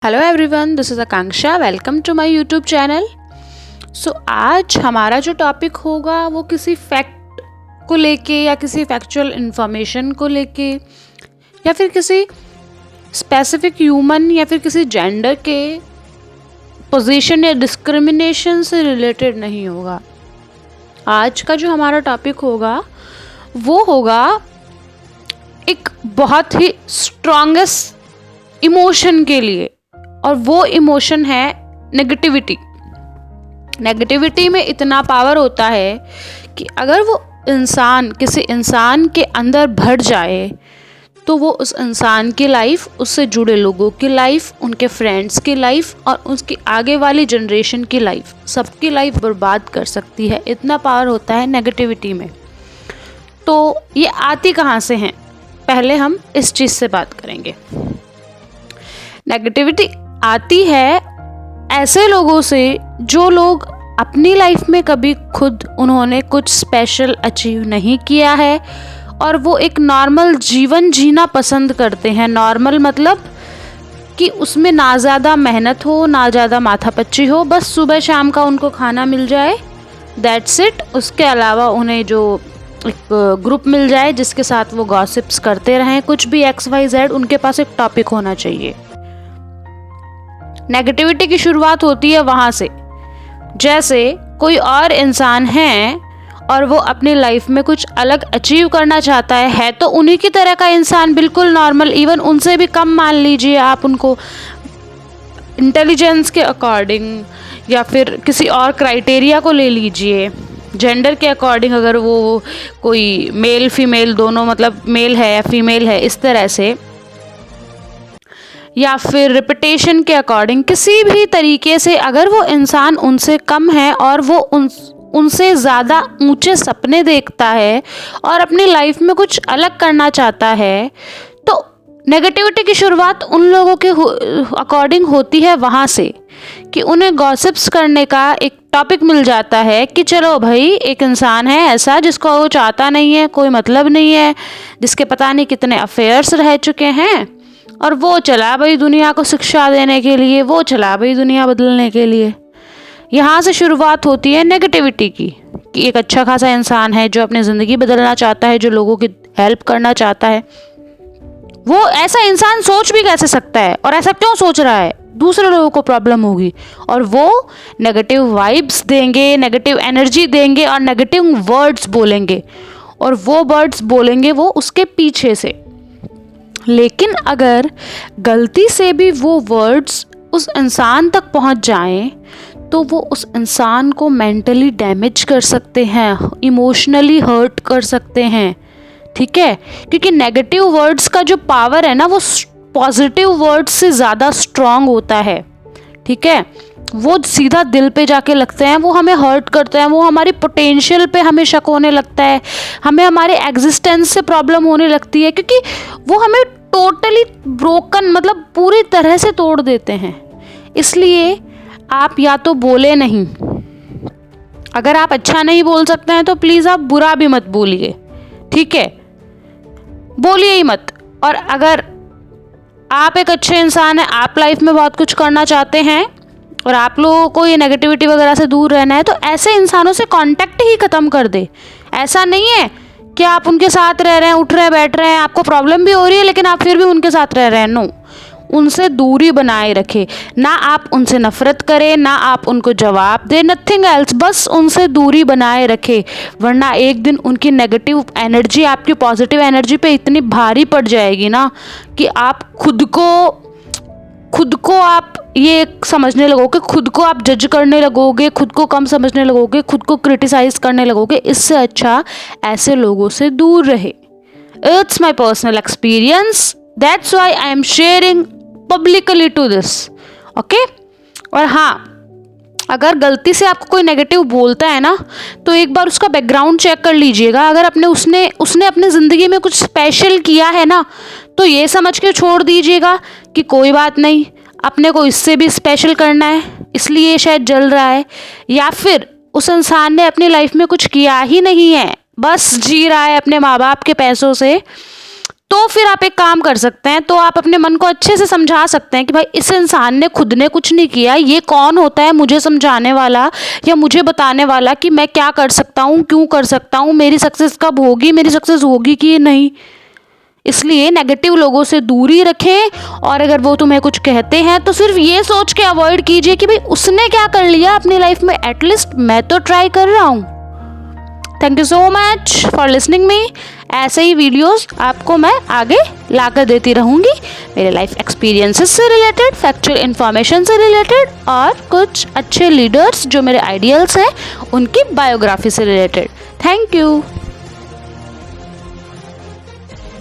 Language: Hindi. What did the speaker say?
Hello everyone, this is Akanksha. Welcome to my YouTube channel. So आज हमारा जो टॉपिक होगा वो किसी फैक्ट को लेके या किसी फैक्चुअल इंफॉर्मेशन को लेके या फिर किसी स्पेसिफिक ह्यूमन या फिर किसी जेंडर के पोजीशन या डिस्क्रिमिनेशन से रिलेटेड नहीं होगा। आज का जो हमारा टॉपिक होगा वो होगा एक बहुत ही स्ट्रॉन्गेस्ट इमोशन के लिए, और वो इमोशन है नेगेटिविटी। नेगेटिविटी में इतना पावर होता है कि अगर वो इंसान किसी इंसान के अंदर भर जाए तो वो उस इंसान की लाइफ, उससे जुड़े लोगों की लाइफ, उनके फ्रेंड्स की लाइफ और उसकी आगे वाली जनरेशन की लाइफ, सबकी लाइफ बर्बाद कर सकती है। इतना पावर होता है नेगेटिविटी में। तो ये आती कहाँ से हैं, पहले हम इस चीज़ से बात करेंगे। नेगेटिविटी आती है ऐसे लोगों से जो लोग अपनी लाइफ में कभी खुद उन्होंने कुछ स्पेशल अचीव नहीं किया है और वो एक नॉर्मल जीवन जीना पसंद करते हैं। नॉर्मल मतलब कि उसमें ना ज़्यादा मेहनत हो, ना ज़्यादा माथापच्ची हो, बस सुबह शाम का उनको खाना मिल जाए, दैट्स इट। उसके अलावा उन्हें जो एक ग्रुप मिल जाए जिसके साथ वो गॉसिप्स करते रहें, कुछ भी XYZ, उनके पास एक टॉपिक होना चाहिए। नेगेटिविटी की शुरुआत होती है वहाँ से। जैसे कोई और इंसान है और वो अपनी लाइफ में कुछ अलग अचीव करना चाहता है तो उन्हीं की तरह का इंसान, बिल्कुल नॉर्मल, इवन उनसे भी कम मान लीजिए आप उनको, इंटेलिजेंस के अकॉर्डिंग या फिर किसी और क्राइटेरिया को ले लीजिए, जेंडर के अकॉर्डिंग, अगर वो कोई मेल फीमेल दोनों, मतलब मेल है या फीमेल है, इस तरह से, या फिर रेपुटेशन के अकॉर्डिंग, किसी भी तरीके से अगर वो इंसान उनसे कम है और वो उनसे ज़्यादा ऊंचे सपने देखता है और अपनी लाइफ में कुछ अलग करना चाहता है, तो नेगेटिविटी की शुरुआत उन लोगों के अकॉर्डिंग होती है वहाँ से कि उन्हें गॉसिप्स करने का एक टॉपिक मिल जाता है कि चलो भाई, एक इंसान है ऐसा जिसको वो चाहता नहीं है, कोई मतलब नहीं है, जिसके पता नहीं कितने अफेयर्स रह चुके हैं, और वो चला भाई दुनिया को शिक्षा देने के लिए, वो चला भाई दुनिया बदलने के लिए। यहाँ से शुरुआत होती है नेगेटिविटी की कि एक अच्छा खासा इंसान है जो अपनी ज़िंदगी बदलना चाहता है, जो लोगों की हेल्प करना चाहता है। वो ऐसा इंसान सोच भी कैसे सकता है, और ऐसा क्यों सोच रहा है, दूसरे लोगों को प्रॉब्लम होगी, और वो नेगेटिव वाइब्स देंगे, नेगेटिव एनर्जी देंगे और नेगेटिव वर्ड्स बोलेंगे, और वो वर्ड्स बोलेंगे वो उसके पीछे से। लेकिन अगर गलती से भी वो वर्ड्स उस इंसान तक पहुंच जाएं तो वो उस इंसान को मेंटली डैमेज कर सकते हैं, इमोशनली हर्ट कर सकते हैं। ठीक है, क्योंकि नेगेटिव वर्ड्स का जो पावर है ना, वो पॉजिटिव वर्ड्स से ज़्यादा स्ट्रांग होता है। ठीक है, वो सीधा दिल पे जाके लगते हैं, वो हमें हर्ट करते हैं, वो हमारी पोटेंशियल पे हमें शक होने लगता है, हमें हमारे एग्जिस्टेंस से प्रॉब्लम होने लगती है, क्योंकि वो हमें टोटली ब्रोकन, मतलब पूरी तरह से तोड़ देते हैं। इसलिए आप या तो बोले नहीं, अगर आप अच्छा नहीं बोल सकते हैं तो प्लीज़ आप बुरा भी मत बोलिए। ठीक है, बोलिए ही मत। और अगर आप एक अच्छे इंसान हैं, आप लाइफ में बहुत कुछ करना चाहते हैं और आप लोगों को ये नेगेटिविटी वगैरह से दूर रहना है, तो ऐसे इंसानों से कांटेक्ट ही ख़त्म कर दे। ऐसा नहीं है कि आप उनके साथ रह रहे हैं, उठ रहे हैं, बैठ रहे हैं, आपको प्रॉब्लम भी हो रही है लेकिन आप फिर भी उनके साथ रह रहे हैं। नो, उनसे दूरी बनाए रखें। ना आप उनसे नफरत करें, ना आप उनको जवाब दें, नथिंग एल्स, बस उनसे दूरी बनाए रखें। वरना एक दिन उनकी नेगेटिव एनर्जी आपकी पॉजिटिव एनर्जी पे इतनी भारी पड़ जाएगी ना कि आप खुद को आप ये समझने लगोगे, खुद को आप जज करने लगोगे, खुद को कम समझने लगोगे, खुद को क्रिटिसाइज करने लगोगे। इससे अच्छा ऐसे लोगों से दूर रहे। It's my personal experience, that's why I am sharing publicly to this. Okay. और हाँ, अगर गलती से आपको कोई नेगेटिव बोलता है ना, तो एक बार उसका बैकग्राउंड चेक कर लीजिएगा। अगर उसने अपने ज़िंदगी में कुछ स्पेशल किया है ना, तो ये समझ के छोड़ दीजिएगा कि कोई बात नहीं, अपने को इससे भी स्पेशल करना है, इसलिए शायद जल रहा है। या फिर उस इंसान ने अपनी लाइफ में कुछ किया ही नहीं है, बस जी रहा है अपने माँ बाप के पैसों से, तो फिर आप एक काम कर सकते हैं, तो आप अपने मन को अच्छे से समझा सकते हैं कि भाई इस इंसान ने खुद ने कुछ नहीं किया, ये कौन होता है मुझे समझाने वाला या मुझे बताने वाला कि मैं क्या कर सकता हूँ, क्यों कर सकता हूँ, मेरी सक्सेस कब होगी, मेरी सक्सेस होगी कि नहीं। इसलिए नेगेटिव लोगों से दूरी रखें, और अगर वो तुम्हें कुछ कहते हैं तो सिर्फ ये सोच के अवॉइड कीजिए कि भाई उसने क्या कर लिया अपनी लाइफ में, एटलीस्ट मैं तो ट्राई कर रहा हूँ। Thank you so much for listening me. ऐसे ही वीडियोस आपको मैं आगे लाकर देती रहूँगी, मेरे लाइफ एक्सपीरियंसेस से रिलेटेड, फैक्चुअल इन्फॉर्मेशन से रिलेटेड, और कुछ अच्छे लीडर्स जो मेरे आइडियल्स हैं उनकी बायोग्राफी से रिलेटेड। Thank you.